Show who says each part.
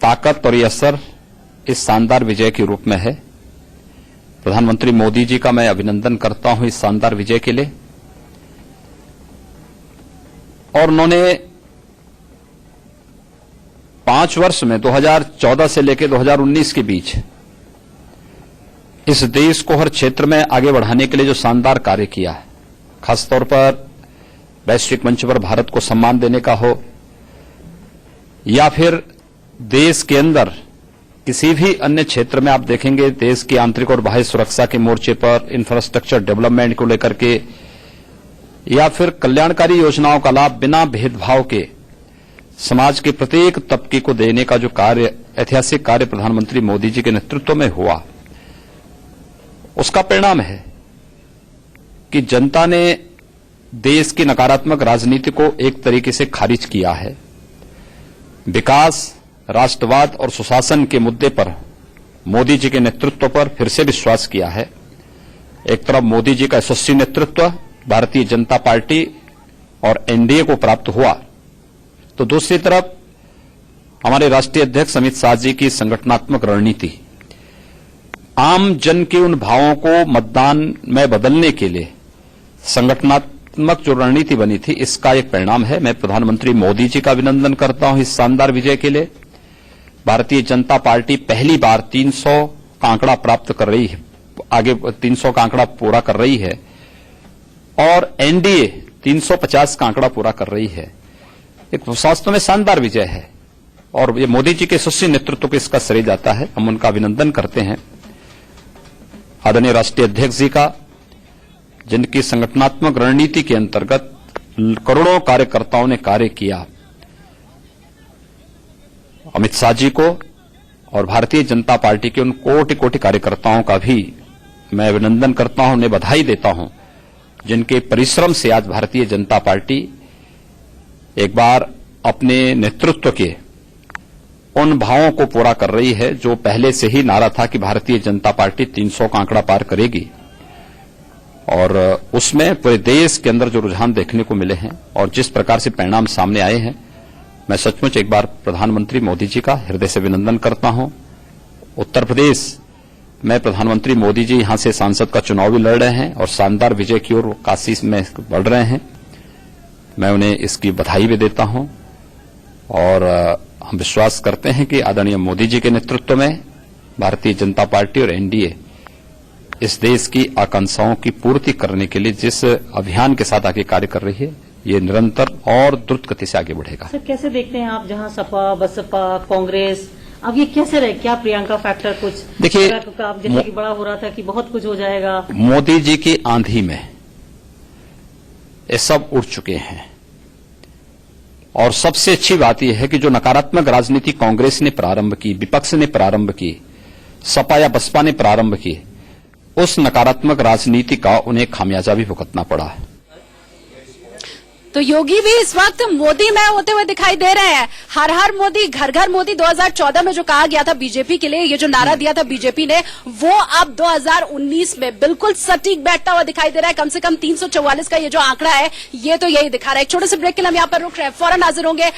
Speaker 1: ताकत और ये असर इस शानदार विजय के रूप में है। प्रधानमंत्री मोदी जी का मैं अभिनंदन करता हूं इस शानदार विजय के लिए। और उन्होंने 5 वर्ष में 2014 से लेकर 2019 के बीच इस देश को हर क्षेत्र में आगे बढ़ाने के लिए जो शानदार कार्य किया है, खासतौर पर वैश्विक मंच पर भारत को सम्मान देने का हो या फिर देश के अंदर किसी भी अन्य क्षेत्र में आप देखेंगे देश की आंतरिक और बाह्य सुरक्षा के मोर्चे पर इंफ्रास्ट्रक्चर डेवलपमेंट को लेकर के या फिर कल्याणकारी योजनाओं का लाभ बिना भेदभाव के समाज के प्रत्येक तबके को देने का जो कार्य, ऐतिहासिक कार्य प्रधानमंत्री मोदी जी के नेतृत्व में हुआ, उसका परिणाम है कि जनता ने देश की नकारात्मक राजनीति को एक तरीके से खारिज किया है। विकास, राष्ट्रवाद और सुशासन के मुद्दे पर मोदी जी के नेतृत्व पर फिर से विश्वास किया है। एक तरफ मोदी जी का यशस्वी नेतृत्व भारतीय जनता पार्टी और एनडीए को प्राप्त हुआ, तो दूसरी तरफ हमारे राष्ट्रीय अध्यक्ष अमित शाह जी की संगठनात्मक रणनीति आम जन के उन भावों को मतदान में बदलने के लिए संगठनात्मक जो रणनीति बनी थी, इसका एक परिणाम है। मैं प्रधानमंत्री मोदी जी का अभिनंदन करता हूं इस शानदार विजय के लिए। भारतीय जनता पार्टी पहली बार 300 का आंकड़ा प्राप्त कर रही है, आगे 300 का आंकड़ा पूरा कर रही है और एनडीए 350 का आंकड़ा पूरा कर रही है। एक वास्तव में शानदार विजय है और ये मोदी जी के यशस्वी नेतृत्व को इसका श्रेय जाता है। हम उनका अभिनंदन करते हैं, आदरणीय राष्ट्रीय अध्यक्ष जी का, जिनकी संगठनात्मक रणनीति के अंतर्गत करोड़ों कार्यकर्ताओं ने कार्य किया। अमित शाह जी को और भारतीय जनता पार्टी के उन कोटि कोटि कार्यकर्ताओं का भी मैं अभिनंदन करता हूं, उन्हें बधाई देता हूं, जिनके परिश्रम से आज भारतीय जनता पार्टी एक बार अपने नेतृत्व के उन भावों को पूरा कर रही है जो पहले से ही नारा था कि भारतीय जनता पार्टी 300 का आंकड़ा पार करेगी। और उसमें पूरे देश के अंदर जो रुझान देखने को मिले हैं और जिस प्रकार से परिणाम सामने आए हैं, मैं सचमुच एक बार प्रधानमंत्री मोदी जी का हृदय से अभिनंदन करता हूं। उत्तर प्रदेश में प्रधानमंत्री मोदी जी यहां से सांसद का चुनाव भी लड़ रहे हैं और शानदार विजय की ओर काशी में बढ़ रहे हैं। मैं उन्हें इसकी बधाई भी देता हूं और हम विश्वास करते हैं कि आदरणीय मोदी जी के नेतृत्व में भारतीय जनता पार्टी और एनडीए इस देश की आकांक्षाओं की पूर्ति करने के लिए जिस अभियान के साथ आगे कार्य कर रही है, ये निरंतर और द्रुत गति से आगे बढ़ेगा।
Speaker 2: सर, कैसे देखते हैं आप, जहां सपा, बसपा, कांग्रेस, अब ये कैसे रहे? क्या प्रियंका फैक्टर कुछ
Speaker 1: देखिए,
Speaker 2: आप जैसे कि बड़ा हो रहा था कि बहुत कुछ हो जाएगा,
Speaker 1: मोदी जी की आंधी में ये सब उड़ चुके हैं। और सबसे अच्छी बात यह है कि जो नकारात्मक राजनीति कांग्रेस ने प्रारंभ की, विपक्ष ने प्रारंभ की, सपा या बसपा ने प्रारंभ की, उस नकारात्मक राजनीति का उन्हें खामियाजा भी भुगतना पड़ा है।
Speaker 3: तो योगी भी इस वक्त मोदी में होते हुए दिखाई दे रहे हैं। हर हर मोदी, घर घर मोदी 2014 में जो कहा गया था बीजेपी के लिए, ये जो नारा दिया था बीजेपी ने, वो अब 2019 में बिल्कुल सटीक बैठता हुआ दिखाई दे रहा है। कम से कम 344 का ये जो आंकड़ा है, ये तो यही दिखा रहा है। एक छोटे से ब्रेक के लिए हम यहाँ पर रुक रहे हैं, फौरन हाजिर होंगे।